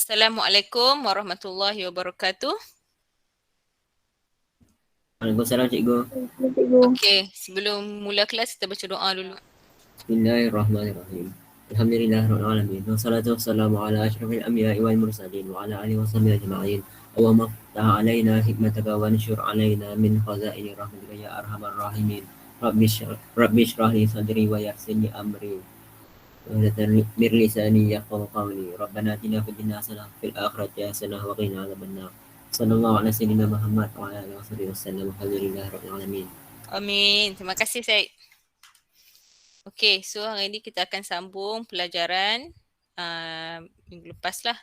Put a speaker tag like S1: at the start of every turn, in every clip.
S1: Assalamualaikum warahmatullahi wabarakatuh.
S2: Waalaikumsalam cikgu.
S3: Cikgu.
S1: Okey, sebelum mula kelas kita baca doa dulu.
S2: Bismillahirrahmanirrahim. Alhamdulillahirabbil alamin. Wassalatu wassalamu ala asyrafil anbiya'i wal mursalin wa ala alihi washabihi ajma'in. Allahumma ftah alaina hikmataka wa anshur alaina min khazaini rahmatika ya arhamar rahimin. Rabbi shrah li sadri wa yassir li amri. Mir lisani yafqahu qawli. Rabbana atina fid dunya hasanah fil akhirati hasanah wa qina adzabannar. Sallallahu ala sayyidina Muhammad wa ala alihi wasallam. Alhamdulillahirabbil alamin.
S1: Amin. Terima kasih Syed. Okey, so hari ini kita akan sambung pelajaran minggu lepas lah.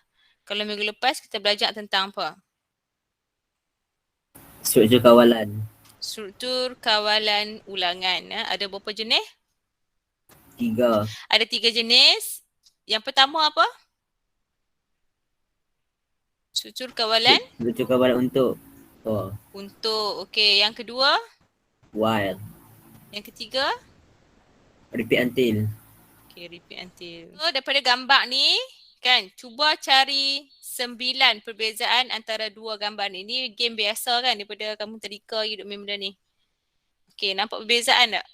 S1: Kalau minggu lepas kita belajar tentang apa?
S2: Struktur kawalan.
S1: Struktur kawalan ulangan. Ada berapa jenis?
S2: 3.
S1: Ada 3 jenis. Yang pertama apa? Struktur kawalan?
S2: Struktur kawalan untuk
S1: Untuk. Okey, yang kedua?
S2: while.
S1: Yang ketiga?
S2: Repeat until.
S1: Okay, repeat until. So, daripada gambar ni, kan, cuba cari 9 perbezaan antara dua gambar ni. Ini game biasa kan, daripada kamu tadika hidup main benda ni. Okay, nampak perbezaan tak?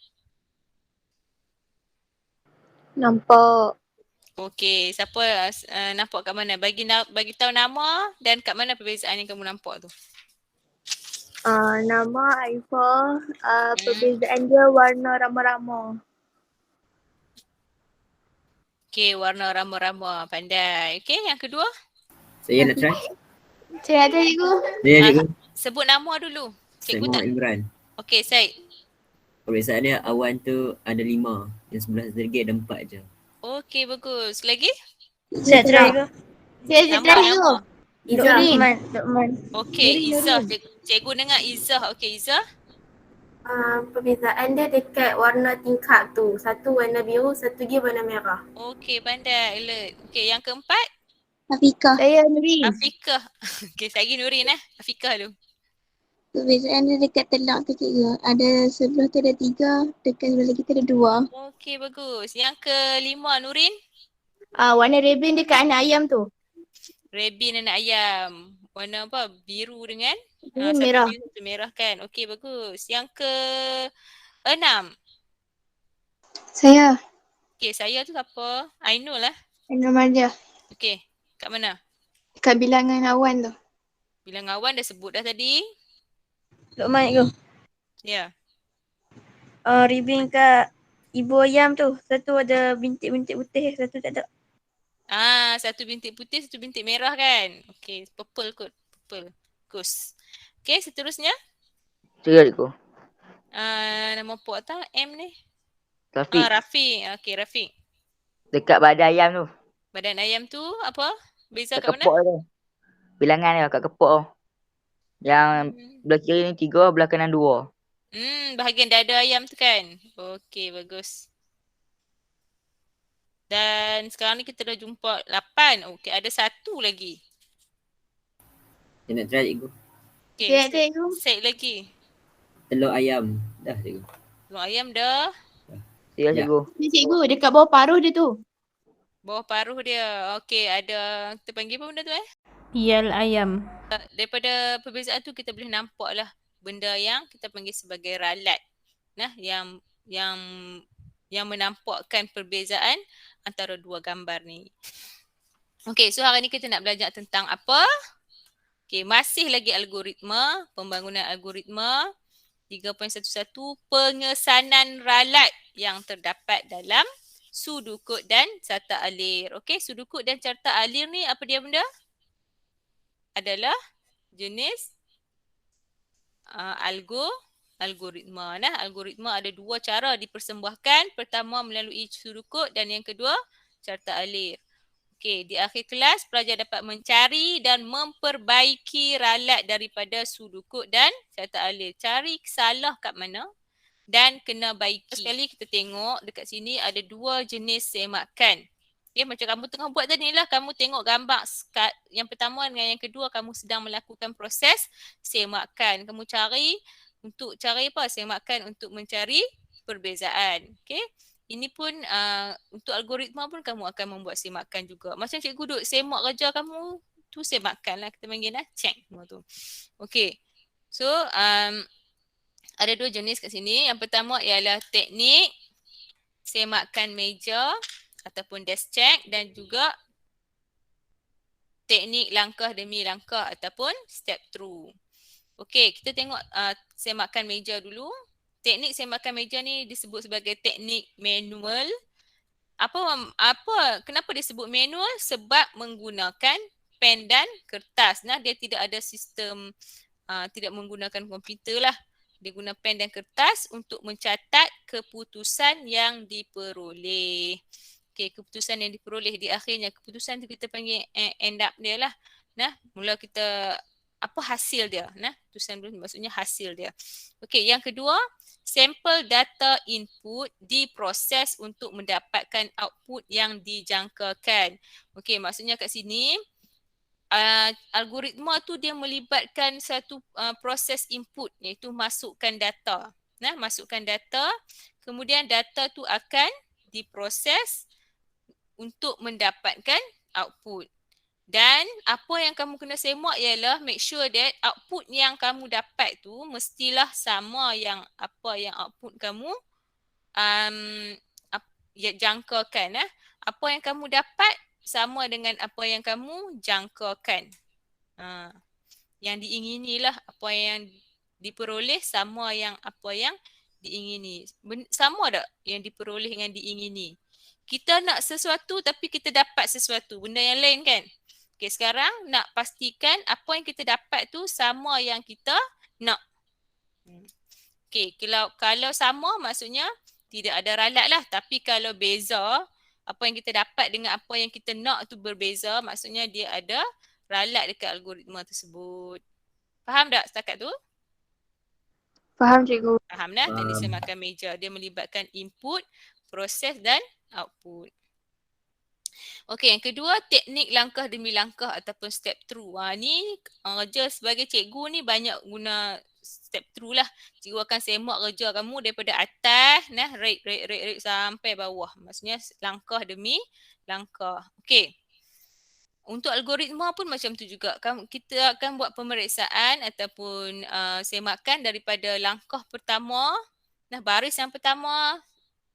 S3: Nampak.
S1: Okay, siapa nampak kat mana? Bagi tahu nama dan kat mana perbezaan yang kamu nampak tu.
S3: Nama Aifah, perbezaan dia warna rama-rama.
S1: Okay, warna rama-rama. Pandai. Okay, yang kedua?
S2: Saya nak try.
S3: Saya ada cikgu.
S2: Saya cikgu.
S1: Sebut nama dulu.
S2: Syed
S1: Cikgu tak?
S2: Muhammad Imran.
S1: Okay, Syed.
S2: Perbezaan dia awan tu ada 5. Yang sebelah lagi ada 4 je.
S1: Okay, bagus. Lagi?
S3: Saya try cikgu. Saya
S1: Nama,
S3: try cikgu.
S1: nama.
S3: Lukman.
S1: Okay, Izzah. Cikgu dengar Izzah. Okay, Izzah.
S4: Perbezaan dia dekat warna tingkap tu. Satu warna biru, satu lagi warna merah.
S1: Okey, pandai. Alert. Okey, yang keempat?
S3: Afiqah. Saya Nurin.
S1: Afiqah. Okey, saya lagi Nurin Afiqah tu.
S3: Perbezaan dia dekat telak tu cikgu. Ada sebelah tu ada 3, dekat sebelah lagi tu ada 2.
S1: Okey, bagus. Yang kelima, Nurin?
S3: Warna rebin dekat anak ayam tu.
S1: Rebin anak ayam. Warna apa? Biru dengan?
S3: Merah.
S1: Biru, satu merah kan? Okey, bagus. Yang ke-6?
S3: Saya.
S1: Okey, saya tu siapa? Ainul lah.
S3: Ainul Mardia.
S1: Okey, kat mana?
S3: Dekat bilangan awan tu.
S1: Bilangan awan dah sebut dah tadi.
S3: Lukman cikgu.
S1: Ya.
S3: Rebin kat ibu ayam tu. Satu ada bintik-bintik putih, satu tak ada.
S1: Satu bintik putih, satu bintik merah kan? Okey, purple kot. Purple. Bagus. Okey, seterusnya.
S5: Cikgu.
S1: Nama puak tak M ni?
S5: Rafiq.
S1: Rafiq. Okey, Rafiq.
S5: Dekat badan ayam tu.
S1: Badan ayam tu apa? Beza kat mana?
S5: Kepok tu. Bilangan dia kat kepok tu. Yang belah kiri ni 3, belah kanan 2.
S1: Bahagian dada ayam tu kan? Okey, bagus. Dan sekarang ni kita dah jumpa 8. Okey, ada satu lagi.
S2: Saya nak try cikgu.
S1: Okey,
S3: cikgu.
S1: set lagi.
S2: Telur ayam. Dah cikgu.
S1: Telur ayam dah.
S5: Ya, cikgu.
S3: Ni cikgu, dekat bawah paruh dia tu.
S1: Bawah paruh dia. Okey, ada, kita panggil apa benda tu
S6: Pial ayam.
S1: Daripada perbezaan tu kita boleh nampak lah benda yang kita panggil sebagai ralat. Nah, yang menampakkan perbezaan antara dua gambar ni. Okey, so hari ni kita nak belajar tentang apa? Okey, masih lagi algoritma, pembangunan algoritma 3.11, pengesanan ralat yang terdapat dalam sudukut dan carta alir. Okey, sudukut dan carta alir ni apa dia benda? Adalah jenis algoritma. Nah, algoritma ada dua cara dipersembahkan. Pertama melalui sudukut dan yang kedua carta alir. Okey, di akhir kelas pelajar dapat mencari dan memperbaiki ralat daripada sudukut dan carta alir. Cari salah kat mana dan kena baiki. Sekali kita tengok dekat sini ada dua jenis semakan. Okay, macam kamu tengah buat tadi lah, kamu tengok gambar yang pertama dengan yang kedua, kamu sedang melakukan proses semakan. Kamu cari untuk cari apa? Semakan untuk mencari perbezaan. Okay. ini pun untuk algoritma pun kamu akan membuat semakan juga. Macam cikgu duduk semak kerja kamu tu semakan lah, kita panggil check semua tu. Okey. So ada dua jenis kat sini. Yang pertama ialah teknik semakan meja ataupun desk check dan juga teknik langkah demi langkah ataupun step through. Okey, kita tengok semakan meja dulu. Teknik semakan meja ni disebut sebagai teknik manual. Kenapa disebut manual? Sebab menggunakan pen dan kertas. Nah, dia tidak ada sistem tidak menggunakan komputer lah. Dia guna pen dan kertas untuk mencatat keputusan yang diperoleh. Okey, keputusan yang diperoleh di akhirnya, keputusan tu kita panggil end up dia lah. Nah, mula kita apa hasil dia, nah, keputusan maksudnya hasil dia. Okey, yang kedua, sampel data input diproses untuk mendapatkan output yang dijangkakan. Okey, maksudnya kat sini algoritma tu dia melibatkan satu proses input, iaitu masukkan data. Nah, masukkan data, kemudian data tu akan diproses untuk mendapatkan output. Dan apa yang kamu kena semak ialah make sure that output yang kamu dapat tu mestilah sama yang apa yang output kamu jangkakan. Apa yang kamu dapat sama dengan apa yang kamu jangkakan. Yang diingini lah, apa yang diperoleh sama yang apa yang diingini. Sama tak yang diperoleh dengan diingini? Kita nak sesuatu tapi kita dapat sesuatu, benda yang lain kan? Okay, sekarang nak pastikan apa yang kita dapat tu sama yang kita nak. Okay, kalau sama maksudnya tidak ada ralat lah. Tapi kalau beza, apa yang kita dapat dengan apa yang kita nak tu berbeza, maksudnya dia ada ralat dekat algoritma tersebut. Faham tak setakat tu?
S4: Faham cikgu.
S1: Faham dah? Teknik
S2: Faham.
S1: semakan meja. Dia melibatkan input, proses dan output. Okey, yang kedua teknik langkah demi langkah ataupun step through. Ni kerja sebagai cikgu ni banyak guna step through lah. Cikgu akan semak kerja kamu daripada atas, nah, rate sampai bawah. Maksudnya langkah demi langkah. Okey. Untuk algoritma pun macam tu juga. Kita akan buat pemeriksaan ataupun semakan daripada langkah pertama. Nah, baris yang pertama,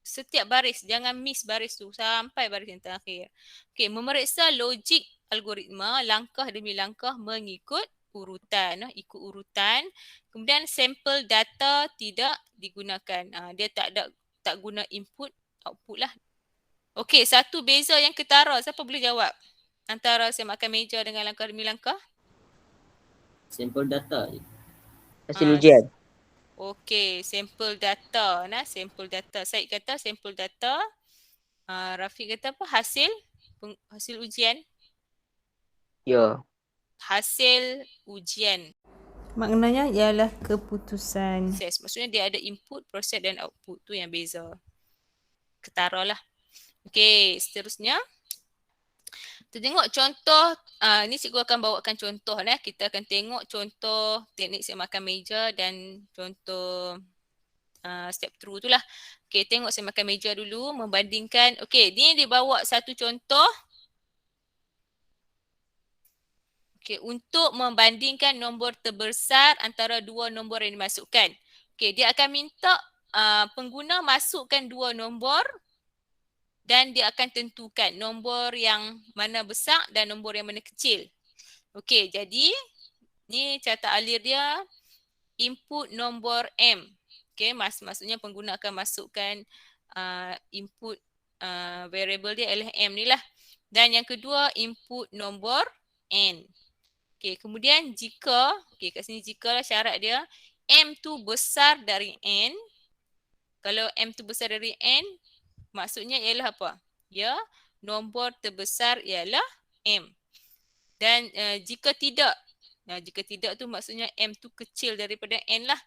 S1: setiap baris, jangan miss baris tu sampai baris yang terakhir. Okey, memeriksa logik algoritma langkah demi langkah mengikut urutan. Ikut urutan. Kemudian sampel data tidak digunakan. Dia tak guna input, output lah. Okey, satu beza yang ketara. Siapa boleh jawab? Antara semakan meja dengan langkah demi langkah?
S2: Sampel data je.
S5: Hasil ujian.
S1: Okey, sampel data. Nah, sampel data. Syed kata sampel data. Rafiq kata apa? Hasil ujian.
S5: Ya.
S1: Hasil ujian.
S6: Maknanya ialah keputusan.
S1: Proses. Maksudnya dia ada input, proses dan output. Tu yang beza. Ketara lah. Okey, seterusnya. Kita tengok contoh, ni cikgu akan bawakan contoh lah. Kita akan tengok contoh teknik semakan meja dan contoh step through tu lah. Okay, tengok semakan meja dulu, membandingkan. Okay, ni dibawa satu contoh. Okay, untuk membandingkan nombor terbesar antara dua nombor yang dimasukkan. Okay, dia akan minta pengguna masukkan dua nombor dan dia akan tentukan nombor yang mana besar dan nombor yang mana kecil. Okey, jadi ni carta alir dia input nombor M. Okey, maksudnya pengguna akan masukkan input variable dia ialah M ni lah. Dan yang kedua input nombor N. Okey, kemudian jika, kat sini jika lah syarat dia M tu besar dari N. Kalau M tu besar dari N, maksudnya ialah apa? Ya, nombor terbesar ialah M. Dan jika tidak tu maksudnya M tu kecil daripada N lah.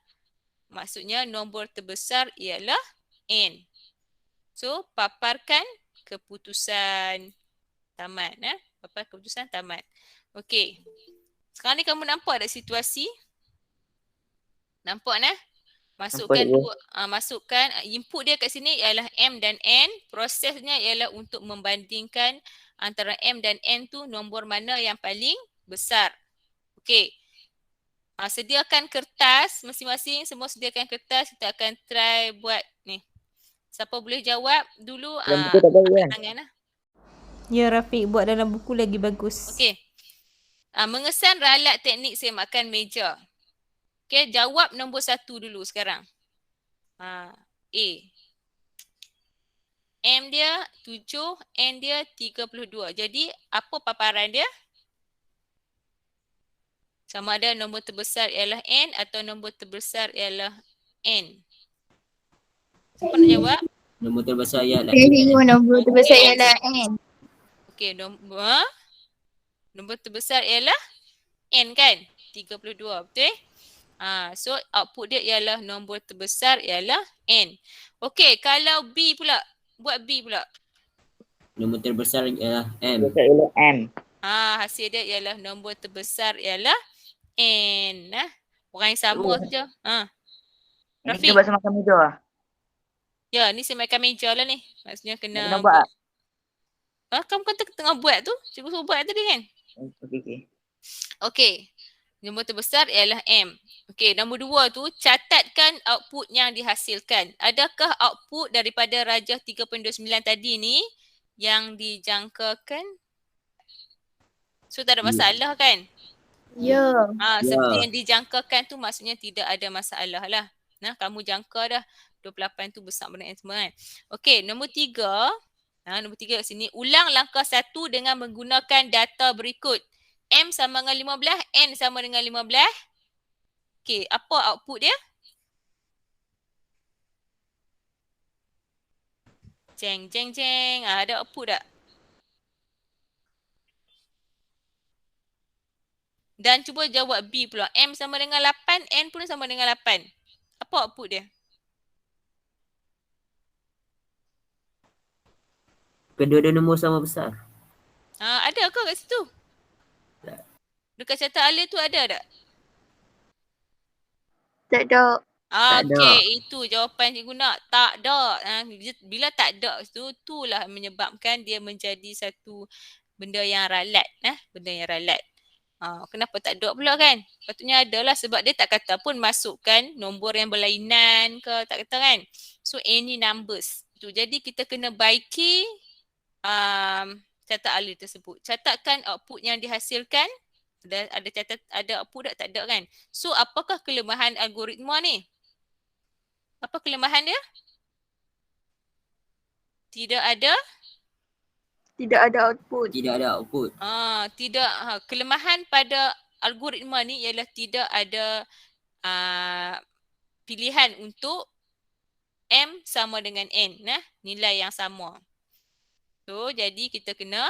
S1: Maksudnya nombor terbesar ialah N. So, paparkan keputusan. Tamat. Papar keputusan tamat. Okey. Sekarang ni kamu nampak tak situasi? Nampak nah? Masukkan
S5: Input dia.
S1: masukkan input dia kat sini ialah M dan N. Prosesnya ialah untuk membandingkan antara M dan N tu nombor mana yang paling besar. Okey. Sediakan kertas masing-masing, semua sediakan kertas. Kita akan try buat ni. Siapa boleh jawab dulu?
S5: Dalam buku tak boleh
S1: angkat
S5: kan?
S1: tangan lah.
S6: Ya Rafiq, buat dalam buku lagi bagus.
S1: Okey. Mengesan ralat teknik semakan meja. Okey, jawab nombor 1 dulu sekarang. A. M dia 7, N dia 32. Jadi apa paparan dia? Sama ada nombor terbesar ialah N atau nombor terbesar ialah N. Siapa nak jawab?
S2: Nombor terbesar ialah
S3: Saya tengok nombor terbesar
S1: Okey.
S3: ialah N.
S1: Okey, nombor terbesar ialah N kan? 32, betul? So output dia ialah nombor terbesar ialah N. Okey, kalau B pula, buat B pula.
S2: Nombor terbesar ialah M.
S5: Besar ialah M.
S1: Hasil dia ialah nombor terbesar ialah N. Orang yang sama saja.
S5: Ini
S1: Rafiq.
S5: kita buat semakan meja lah.
S1: Ya, ni semakan meja lah ni. Maksudnya
S5: Kena
S1: kena
S5: buat.
S1: Kamu kata tengah buat tu? Cikgu suruh buat tadi kan?
S5: Okey.
S1: Okey. Nombor terbesar ialah M. Okey, nombor 2 tu catatkan output yang dihasilkan. Adakah output daripada rajah 3.29 tadi ni yang dijangkakan? So tak ada masalah kan?
S3: Ya.
S1: Seperti yang dijangkakan tu maksudnya tidak ada masalah lah. Nah, kamu jangka dah 28 tu besar benda yang semua kan. Okey, nombor 3. Nombor 3 kat sini. Ulang langkah 1 dengan menggunakan data berikut. M sama dengan 15, N sama dengan 15. Okey, apa output dia? Jeng. Ada output tak? Dan cuba jawab B pula. M sama dengan 8, N pun sama dengan 8. Apa output dia?
S2: Kedua-dua nombor sama besar.
S1: Ada ke kat situ?
S2: Tak.
S1: Dekat catat alih tu ada tak?
S3: Tak ada.
S2: Tak ada.
S1: Okey, itu jawapan cikgu nak. Tak ada. Bila tak ada tu, itulah menyebabkan dia menjadi satu benda yang ralat. Benda yang ralat. Kenapa tak ada pula kan? Patutnya ada lah sebab dia tak kata pun masukkan nombor yang berlainan ke, tak kata kan? So any numbers. Jadi kita kena baiki catat alih tersebut. Catatkan output yang dihasilkan. Ada output tak ada kan? So apakah kelemahan algoritma ni? Apa kelemahan dia? Tidak ada
S3: output.
S2: Tidak ada output.
S1: Kelemahan pada algoritma ni ialah tidak ada pilihan untuk M sama dengan N, nilai yang sama. So jadi kita kena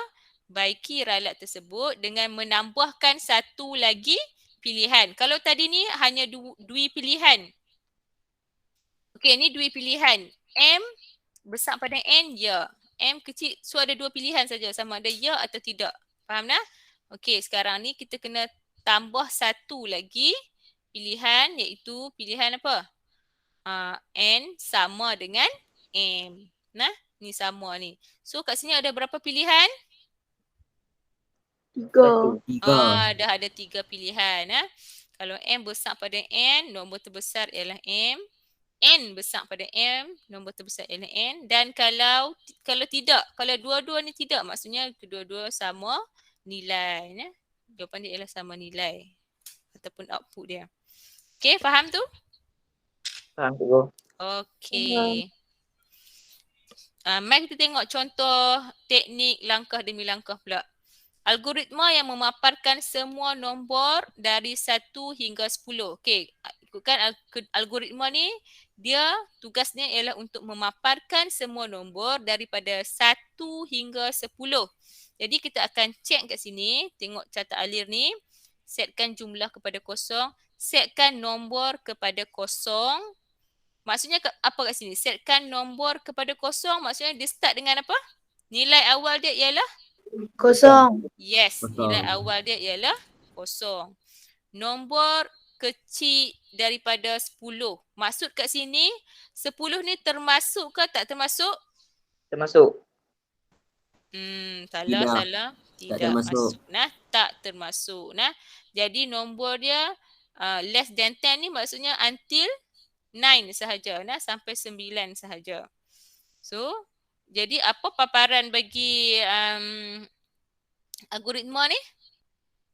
S1: baiki ralat tersebut dengan menambahkan satu lagi pilihan. Kalau tadi ni hanya dua pilihan. Okey, ni dua pilihan. M besar pada N, ya. M kecil, so ada dua pilihan saja, sama ada ya atau tidak. Faham dah? Okey, sekarang ni kita kena tambah satu lagi pilihan, iaitu pilihan apa? N sama dengan M. Ni sama ni. So kat sini ada berapa pilihan?
S3: 3.
S1: Dah ada 3 pilihan. Kalau M besar pada N, nombor terbesar ialah M. N besar pada M, nombor terbesar ialah N. Dan kalau tidak, kalau dua-dua ni tidak, maksudnya kedua-dua sama nilai. Jawapan dia ialah sama nilai ataupun output dia. Okey, faham tu?
S5: Faham cikgu.
S1: Okey. Mari kita tengok contoh teknik langkah demi langkah pula. Algoritma yang memaparkan semua nombor dari 1 hingga 10. Okey, ikutkan algoritma ni, dia tugasnya ialah untuk memaparkan semua nombor daripada 1 hingga 10. Jadi kita akan cek kat sini, tengok catat alir ni, setkan jumlah kepada kosong, setkan nombor kepada kosong. Maksudnya apa kat sini? Setkan nombor kepada kosong, maksudnya dia start dengan apa? Nilai awal dia ialah?
S3: Kosong.
S1: Yes,
S2: Kosong.
S1: nilai awal dia ialah kosong. Nombor kecil daripada 10. Maksud kat sini 10 ni termasuk ke tak termasuk?
S5: Termasuk.
S1: Salah. Tidak
S2: termasuk.
S1: masuk. Nah, tak termasuk. Nah, jadi nombor dia less than 10 ni maksudnya until 9 sahaja. Nah, sampai 9 sahaja. So, jadi apa paparan bagi algoritma ni?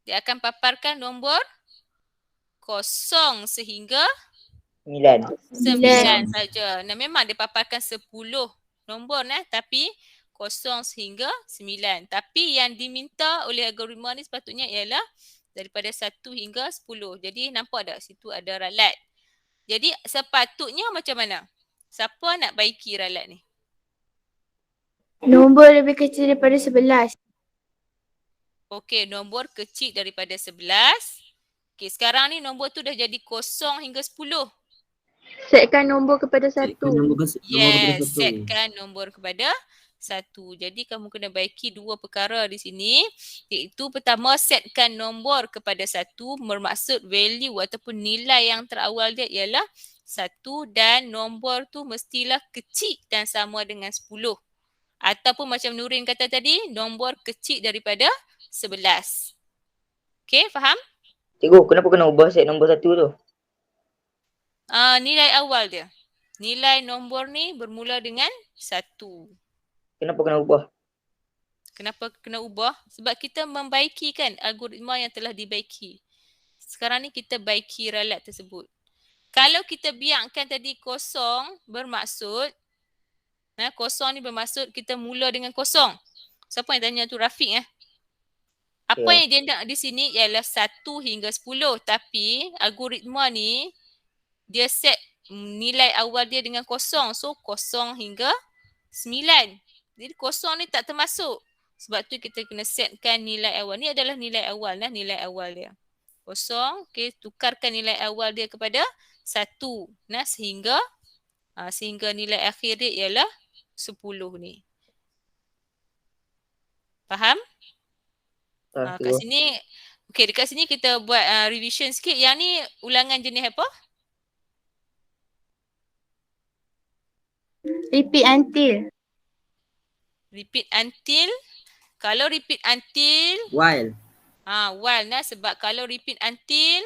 S1: Dia akan paparkan nombor 0 sehingga
S5: 9.
S1: 9 saja. Nah, memang dia paparkan 10 nombor tapi 0 sehingga 9. Tapi yang diminta oleh algoritma ni sepatutnya ialah daripada 1 hingga 10. Jadi nampak tak situ ada ralat. Jadi sepatutnya macam mana? Siapa nak baiki ralat ni?
S4: Nombor lebih kecil daripada 11.
S1: Okey, nombor kecil daripada 11. Okey, sekarang ni nombor tu dah jadi 0 hingga 10.
S3: Setkan nombor kepada 1.
S1: Yes, setkan nombor kepada 1. Jadi kamu kena baiki dua perkara di sini, iaitu pertama setkan nombor kepada 1 bermaksud value ataupun nilai yang terawal dia ialah 1 dan nombor tu mestilah kecil dan sama dengan 10. Ataupun macam Nurin kata tadi, nombor kecil daripada 11. Okey, faham?
S5: Cikgu, kenapa kena ubah set nombor 1 tu?
S1: Nilai awal dia. Nilai nombor ni bermula dengan 1.
S5: Kenapa kena ubah?
S1: Kenapa kena ubah? Sebab kita membaiki kan algoritma yang telah dibaiki. Sekarang ni kita baiki ralat tersebut. Kalau kita biarkan tadi 0 bermaksud, 0 ni bermaksud kita mula dengan 0. Siapa yang tanya tu? Rafiq Apa yang dia nak di sini ialah 1 hingga 10. Tapi algoritma ni dia set nilai awal dia dengan 0. So 0 hingga 9. Jadi 0 ni tak termasuk. Sebab tu kita kena setkan nilai awal. Ni adalah nilai awal nilai awal dia. 0, okey, tukarkan nilai awal dia kepada 1. Sehingga nilai akhir dia ialah 10 ni. Faham? Kat sini, okey, dekat sini kita buat revision sikit. Yang ni ulangan jenis apa?
S3: Repeat until.
S1: Repeat until. Kalau repeat until,
S2: While.
S1: while sebab kalau repeat until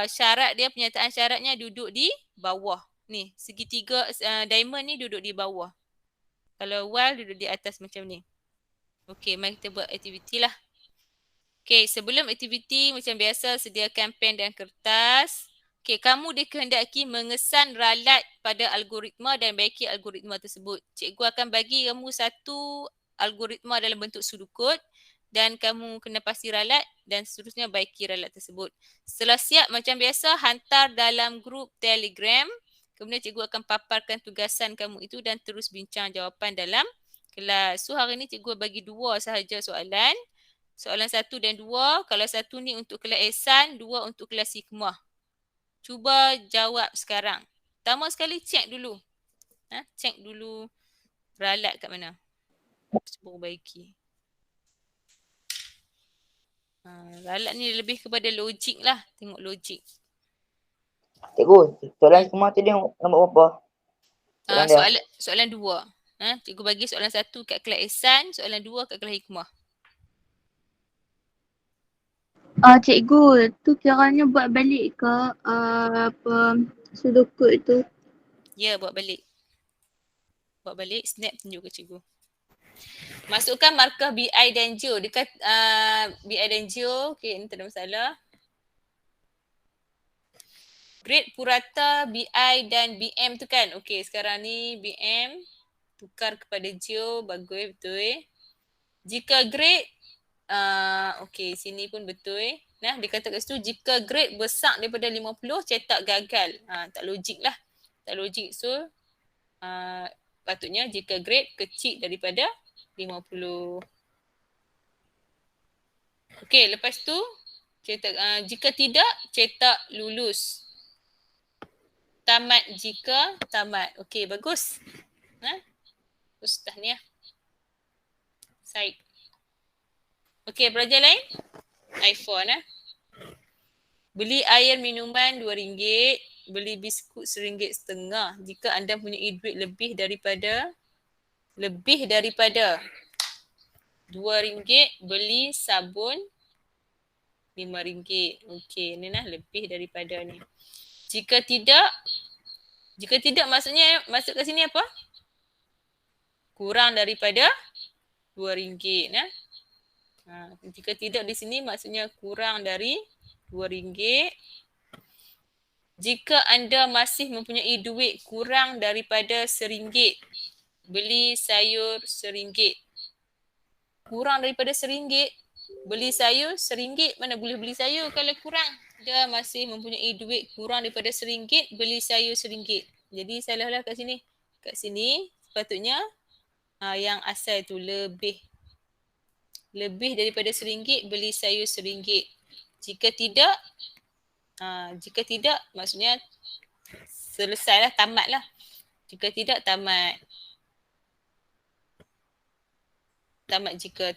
S1: syarat dia, penyataan syaratnya duduk di bawah. Ni, segitiga diamond ni duduk di bawah. Kalau while duduk di atas macam ni. Okey, mari kita buat aktiviti lah. Okey, sebelum aktiviti macam biasa sediakan pen dan kertas. Okey, kamu dikehendaki mengesan ralat pada algoritma dan baiki algoritma tersebut. Cikgu akan bagi kamu satu algoritma dalam bentuk sudukut dan kamu kena pasti ralat dan seterusnya baiki ralat tersebut. Setelah siap macam biasa, hantar dalam grup Telegram. Kemudian cikgu akan paparkan tugasan kamu itu dan terus bincang jawapan dalam kelas. So hari ni cikgu bagi 2 sahaja soalan. Soalan 1 dan 2. Kalau 1 ni untuk kelas Ehsan, 2 untuk kelas Hikmah. Cuba jawab sekarang. Pertama sekali cek dulu. Cek dulu ralat kat mana. Cuba baiki. Ralat ni lebih kepada logik lah. Tengok logik.
S5: Cikgu, soalan semua tadi nombor berapa?
S1: Soalan 2. Cikgu bagi soalan 1 kat kelas Ehsan, soalan 2 kat kelas Hikmah.
S3: Cikgu, tu kiranya buat balik ke sudukut tu?
S1: Ya, buat balik. Snap tunjuk ke cikgu. Masukkan markah BI dan Geo dekat BI dan Geo. Okey, ni tak ada masalah. Grade purata BI dan BM tu kan. Okey, sekarang ni BM tukar kepada Geo, bagus betul. Jika grade okey, sini pun betul. Nah, dia kata kat situ jika grade besar daripada 50 cetak gagal. Tak logik lah. Tak logik. So patutnya jika grade kecil daripada 50. Okey, lepas tu cetak jika tidak cetak lulus. Tamat jika tamat. Okey, bagus. Bagus, tahniah. Said. Okey, pelajar lain? iPhone Beli air minuman RM2, beli biskut RM1.50 jika anda punya duit lebih daripada RM2, beli sabun RM5. Okey, ni lah lebih daripada ni. Jika tidak maksudnya masuk ke sini apa? Kurang daripada RM2 nah. Jika tidak di sini maksudnya kurang dari RM2. Jika anda masih mempunyai duit kurang daripada RM1, beli sayur RM1. Kurang daripada RM1, beli sayur RM1. Mana boleh beli sayur kalau kurang? Dia masih mempunyai duit kurang daripada RM1, beli sayur RM1. Jadi salahlah kat sini. Kat sini sepatutnya yang asal tu lebih daripada RM1, beli sayur RM1. Jika tidak maksudnya selesailah, tamatlah. Jika tidak, tamat jika.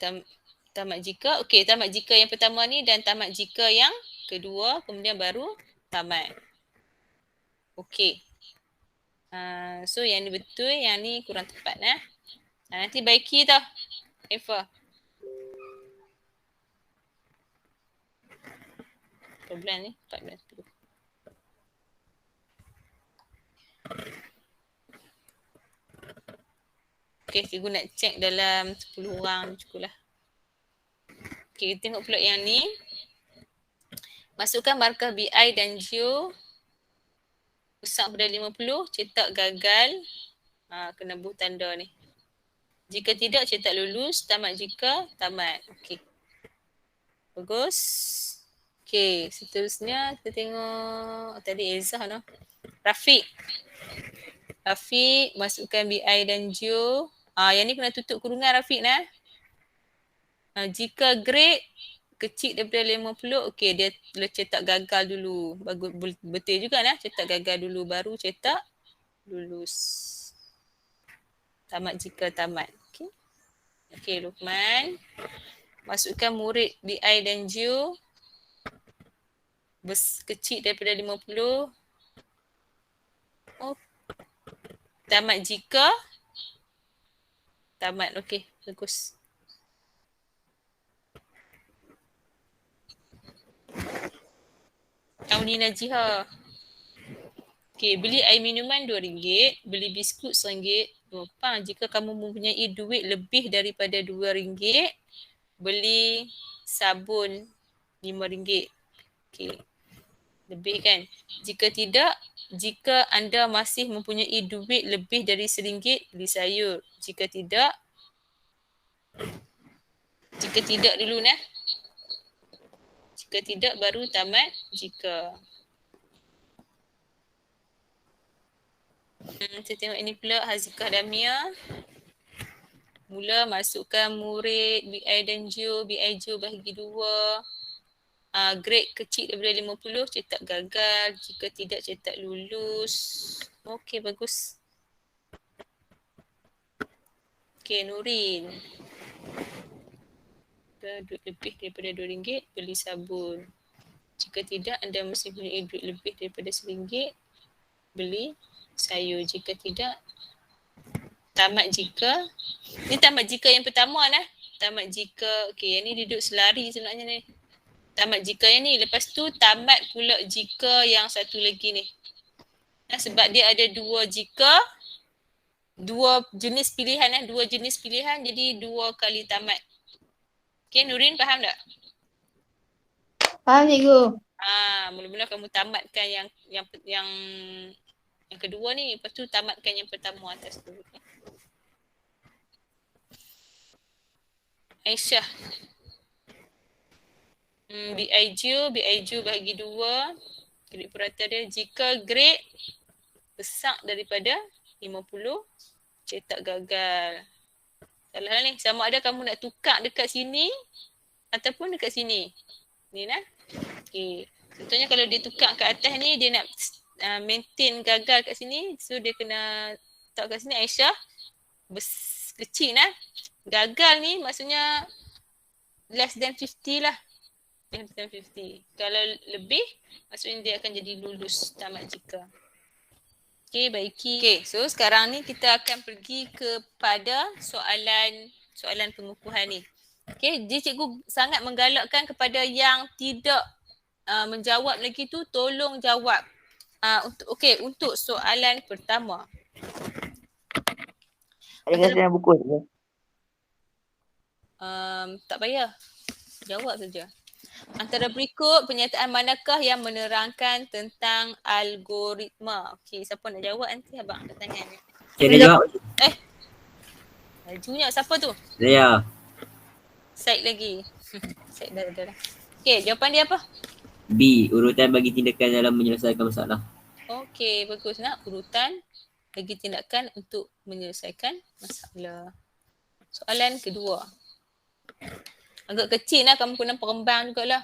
S1: Okey, tamat jika yang pertama ni dan tamat jika yang kedua, kemudian baru tamat. Okey. So yang ni betul, yang ni kurang tepat nah. Nanti baiki tau, Eva. Bulan ni 14. Okey, cikgu nak check dalam 10 orang cukup lah. Okey, tengok pula yang ni. Masukkan markah BI dan Geo besar pada 50, cetak gagal. Kena buh tanda ni. Jika tidak, cetak lulus. Tamat jika, tamat. Okey. Bagus. Okey, seterusnya kita tengok tadi Elza no. Rafiq, masukkan BI dan Geo. Yang ni kena tutup kurungan Rafiq nah. Jika grade kecil daripada 50, okey, dia cetak gagal dulu. Bagus, betul juga nah, cetak gagal dulu baru cetak lulus. Tamat jika tamat. Okey. Okey, Luqman. Masukkan murid BI dan Geo kecil daripada 50. Tamat jika tamat. Okey, bagus. Auni Najiha. Okey, beli air minuman RM2, beli biskut RM1. Jika kamu mempunyai duit lebih daripada RM2, beli sabun RM5. Okey. Lebih kan? Jika tidak, jika anda masih mempunyai duit lebih dari RM1, beli sayur. Jika tidak dulu nah. Jika tidak baru tamat jika. Kita tengok ini pula Hazikah Damia. Mula masukkan murid BI dan Geo, BI Geo bahagi 2. Grade kecil daripada 50, cetak gagal. Jika tidak, cetak lulus. Okey, bagus. Okey, Nurin. Duit lebih daripada RM2, beli sabun. Jika tidak, anda mesti punya duit lebih daripada RM1, beli sayur. Jika tidak, tamat jika. Ni tamat jika yang pertama nah. Tamat jika. Okey, yang ni duduk selari sebenarnya ni. Tamat jika yang ni. Lepas tu tamat pula jika yang satu lagi ni. Sebab dia ada dua jika. Dua jenis pilihan dua jenis pilihan, jadi 2 kali tamat. Okey, Nurin faham tak?
S6: Faham cikgu.
S1: Mula-mula kamu tamatkan yang kedua ni, lepas tu tamatkan yang pertama atas tu. Aisyah. BI Geo bahagi 2. Grade purata dia, jika grade besar daripada 50, cetak gagal. Salah ni, sama ada kamu nak tukar dekat sini ataupun dekat sini. Ni nah. Okey. Contohnya kalau dia tukar ke atas ni, dia nak maintain gagal kat sini, so dia kena letak kat sini Aisyah kecil nah. Gagal ni maksudnya less than 50 lah. 50. Kalau lebih, maksudnya dia akan jadi lulus tamat jika. Okay, baiki. Okay, so sekarang ni kita akan pergi kepada soalan pengukuhan ni. Okay, dia cikgu sangat menggalakkan kepada yang tidak menjawab lagi tu, tolong jawab. Untuk soalan pertama.
S5: Ada kasi dalam buku tu.
S1: Tak payah. Jawab saja. Antara berikut pernyataan manakah yang menerangkan tentang algoritma? Okey, siapa nak jawab nanti abang angkat tangan.
S2: Saya dah jawab.
S1: Lajunya siapa tu?
S2: Saya.
S1: Said lagi. Said dah. Okey, jawapan dia apa?
S2: B. Urutan bagi tindakan dalam menyelesaikan masalah.
S1: Okey, bagus nak. Urutan bagi tindakan untuk menyelesaikan masalah. Soalan kedua. Agak kecil lah, kamu kena perembang jugalah.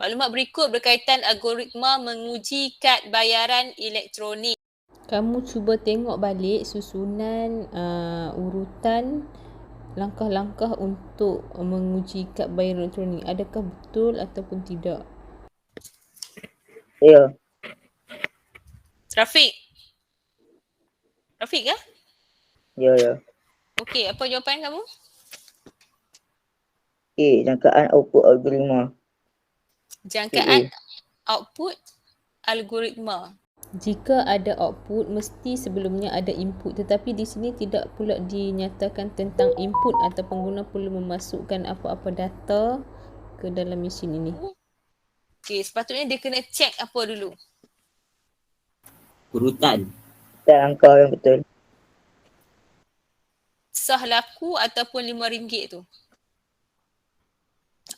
S1: Maklumat berikut berkaitan algoritma menguji kad bayaran elektronik.
S6: Kamu cuba tengok balik susunan urutan langkah-langkah untuk menguji kad bayaran elektronik. Adakah betul ataupun tidak?
S5: Ya.
S1: Rafiq ke?
S5: Ya.
S1: Okey, apa jawapan kamu?
S5: A. Jangkaan output algoritma.
S1: Jangkaan output algoritma.
S6: Jika ada output, mesti sebelumnya ada input. Tetapi di sini tidak pula dinyatakan tentang input atau pengguna perlu memasukkan apa-apa data ke dalam mesin ini.
S1: Okey, sepatutnya dia kena check apa dulu?
S2: Urutan.
S5: Dan langkah yang betul.
S1: Sah laku ataupun RM5 tu?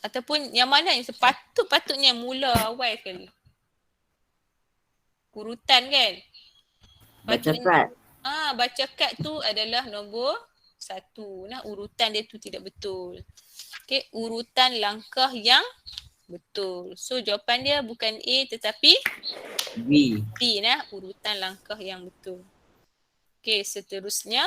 S1: Ataupun yang mana yang sepatutnya mula awal kali? Urutan kan?
S2: Baca kad.
S1: Baca kad tu adalah nombor 1. Nah, urutan dia tu tidak betul. Okey, urutan langkah yang betul. So jawapan dia bukan A tetapi
S2: B.
S1: nah, urutan langkah yang betul. Okey, seterusnya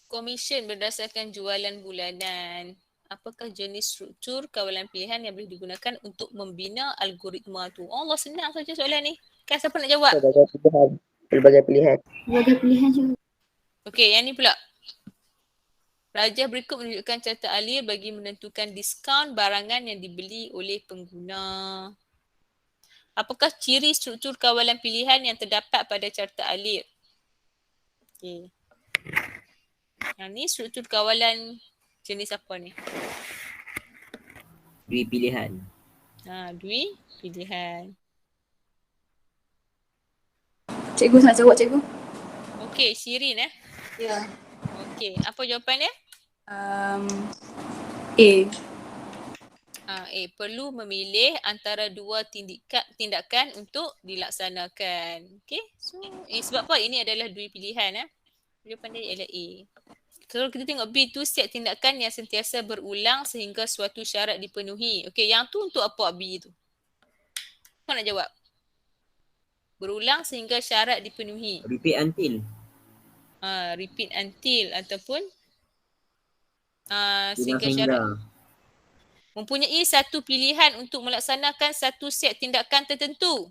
S1: komisen berdasarkan jualan bulanan. Apakah jenis struktur kawalan pilihan yang boleh digunakan untuk membina algoritma tu? Allah, senang saja soalan ni. Kan siapa nak jawab?
S5: Pelbagai pilihan.
S3: Berbagai pilihan juga.
S1: Okey, yang ni pula. Rajah berikut menunjukkan carta alir bagi menentukan diskaun barangan yang dibeli oleh pengguna. Apakah ciri struktur kawalan pilihan yang terdapat pada carta alir? Okey. Yang ni struktur kawalan jenis apa ni?
S2: Dui pilihan.
S1: Dui pilihan.
S7: Cikgu nak jawab, cikgu?
S1: Okey, Shirin
S7: Ya.
S1: Okey, apa jawapan dia?
S7: A.
S1: Perlu memilih antara dua tindakan untuk dilaksanakan. Okey, so sebab apa? Ini adalah dui pilihan. Jawapan dia ialah A. Kalau kita tengok B tu, set tindakan yang sentiasa berulang sehingga suatu syarat dipenuhi. Okey, yang tu untuk apa B tu? Kau nak jawab? Berulang sehingga syarat dipenuhi.
S2: Repeat until.
S1: Repeat until ataupun sehingga
S2: Hingga.
S1: syarat. Mempunyai satu pilihan untuk melaksanakan satu set tindakan tertentu.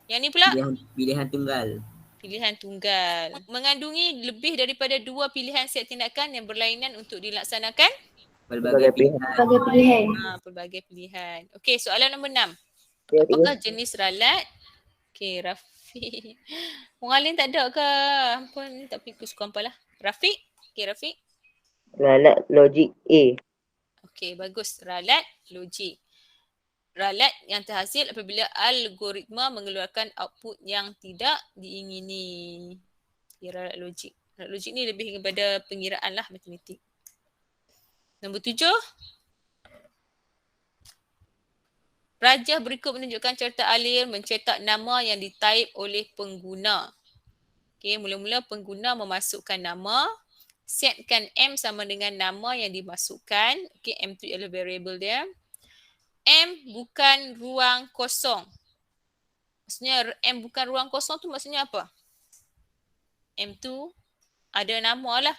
S1: Yang ni pula?
S2: Pilihan tunggal.
S1: Pilihan tunggal. Mengandungi lebih daripada dua pilihan set tindakan yang berlainan untuk dilaksanakan?
S2: Pelbagai pilihan.
S3: Berbagai pilihan.
S1: Pelbagai pilihan. Okey, soalan nombor 6.
S5: Ya,
S1: Apakah jenis ralat? Okey, Rafiq. Orang lain tak ada ke? Ampun, tapi aku suka hampa lah. Rafiq? Okey, Rafiq.
S5: Ralat logik A.
S1: Okey, bagus. Ralat logik. Ralat yang terhasil apabila algoritma mengeluarkan output yang tidak diingini. Okay, ralat logik. Ralat logik ni lebih kepada pengiraan lah, matematik. Nombor 7. Rajah berikut menunjukkan carta alir mencetak nama yang ditaip oleh pengguna. Okey, mula-mula pengguna memasukkan nama. Setkan M sama dengan nama yang dimasukkan. Okey, M tu adalah variable dia. M bukan ruang kosong. Maksudnya M bukan ruang kosong tu maksudnya apa? M tu ada nama lah.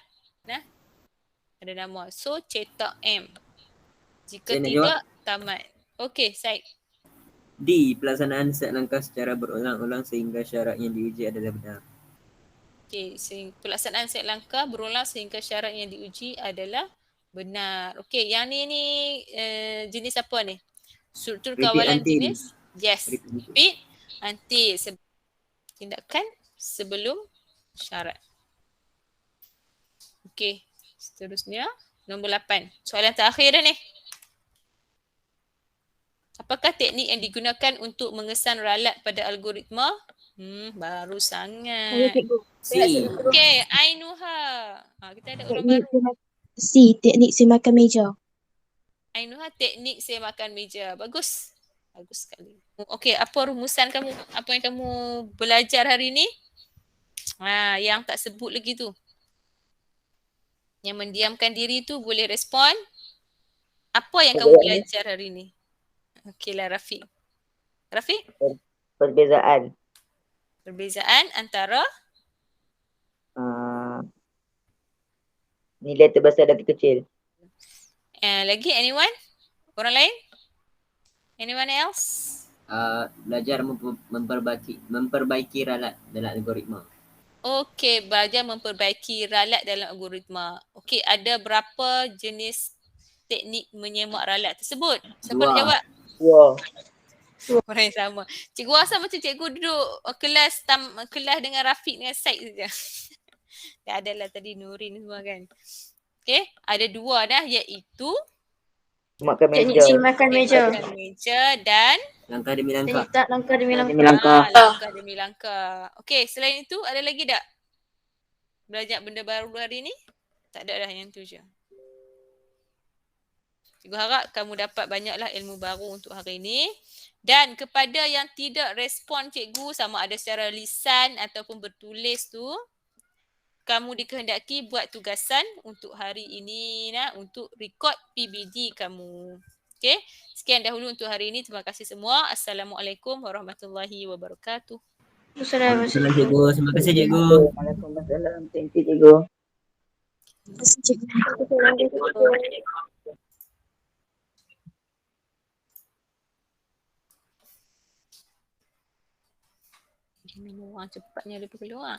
S1: Ada Ada nama. So cetak M. Jika
S2: Saya nak
S1: tidak, tamat. Okey, Syed.
S2: D. Pelaksanaan set langkah secara berulang-ulang sehingga syarat yang diuji adalah benar.
S1: Okey, pelaksanaan set langkah berulang sehingga syarat yang diuji adalah benar. Okey, yang ni jenis apa ni? Struktur
S2: Repeat
S1: kawalan
S2: until.
S1: jenis? Yes. Repeat until. Tindakan sebelum syarat. Okey, seterusnya nombor 8. Soalan terakhir dah ni. Apakah teknik yang digunakan untuk mengesan ralat pada algoritma? Baru sangat.
S2: C.
S1: Okey, Ainuha. Kita ada orang baru.
S3: Teknik semakan meja.
S1: Ainuha, teknik semakan meja. Bagus. Bagus sekali. Okey, apa rumusan kamu? Apa yang kamu belajar hari ni? Yang tak sebut lagi tu. Yang mendiamkan diri tu boleh respon. Apa yang kamu belajar hari ni? Okeylah, Rafiq. Rafiq?
S5: Perbezaan.
S1: Perbezaan antara
S5: Nilai terbesar dan terkecil.
S1: lagi anyone? Orang lain? Anyone else?
S2: Belajar memperbaiki ralat dalam algoritma.
S1: Okey, belajar memperbaiki ralat dalam algoritma. Okey, ada berapa jenis teknik menyemak ralat tersebut? Siapa nak jawab? Orang yang sama. Cikgu rasa macam cikgu duduk kelas dengan Rafiq dengan Syed saja. Dah adalah tadi Nurin semua kan. Okey, ada 2 dah, iaitu
S5: Makan
S4: Teknik
S5: meja.
S4: semakan meja.
S1: makan meja dan
S2: Langkah demi langkah.
S4: Teknik tak langkah demi langkah.
S1: langkah demi langkah. Okey, selain itu ada lagi tak? Belajar benda baru hari ni? Tak ada dah, yang tu je. Cikgu harap kamu dapat banyaklah ilmu baru untuk hari ini. Dan kepada yang tidak respon cikgu sama ada secara lisan ataupun bertulis tu, kamu dikehendaki buat tugasan untuk hari ini untuk rekod PBD kamu. Okey, sekian dahulu untuk hari ini. Terima kasih semua. Assalamualaikum warahmatullahi wabarakatuh.
S2: Assalamualaikum cikgu. Terima kasih cikgu.
S5: Waalaikumsalam. Thank you, cikgu.
S3: Terima kasih cikgu.
S1: Dia minum cepatnya dia keluar.